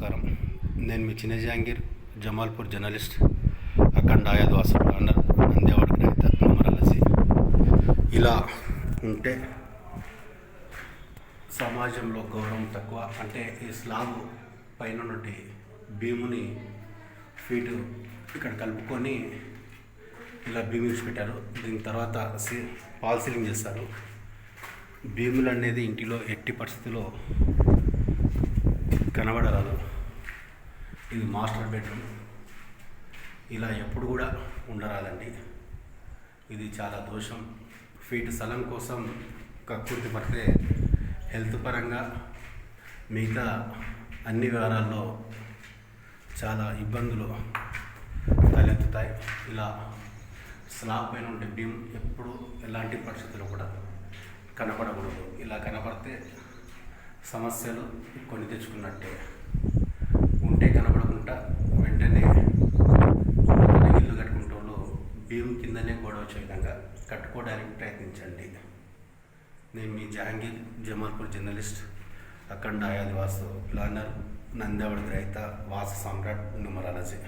నమస్కారం. నేను మీ చిన్న జహాంగీర్, జమాల్పూర్ జర్నలిస్ట్, అఖండ ఆయాద్వాసు ప్లానర్, నంద్యావాడ గ్రహీత, న్యూమరాలజీ. ఇలా ఉంటే సమాజంలో గౌరవం తక్కువ. అంటే ఈ స్లాబ్ పైన నుండి భీముని ఫీటు ఇక్కడ కలుపుకొని ఇలా భీము ఇచ్చి పెట్టారు. దీని తర్వాత పాల్ సీలింగ్ చేస్తారు. భీములు అనేది ఇంటిలో ఎట్టి పరిస్థితిలో కనబడరాదు. ఇది మాస్టర్ బెడ్రూమ్. ఇలా ఎప్పుడు కూడా ఉండరాదండి. ఇది చాలా దోషం. ఫీట్ స్థలం కోసం కక్కుర్తి పడితే హెల్త్ పరంగా మిగతా అన్ని వ్యవహారాల్లో చాలా ఇబ్బందులు తలెత్తుతాయి. ఇలా స్లాబ్ పైన ఉండే భీమ్ ఎప్పుడు ఎలాంటి పరిస్థితుల్లో కూడా కనపడకూడదు. ఇలా కనపడితే సమస్యలు కొని తెచ్చుకున్నట్టే. ఉంటే కనపడకుండా వెంటనే ఇల్లు కట్టుకుంటూ భీమ్ కిందనే గోడ వచ్చే విధంగా కట్టుకోవడానికి ప్రయత్నించండి. నేను మీ జహాంగీర్, జమాల్పూర్ జర్నలిస్ట్, అఖండ ఆయాద్వాసు ప్లానర్, నంద్యావాడ గ్రహీత, వాస్తు సామ్రాట్, న్యూమరాలజీ.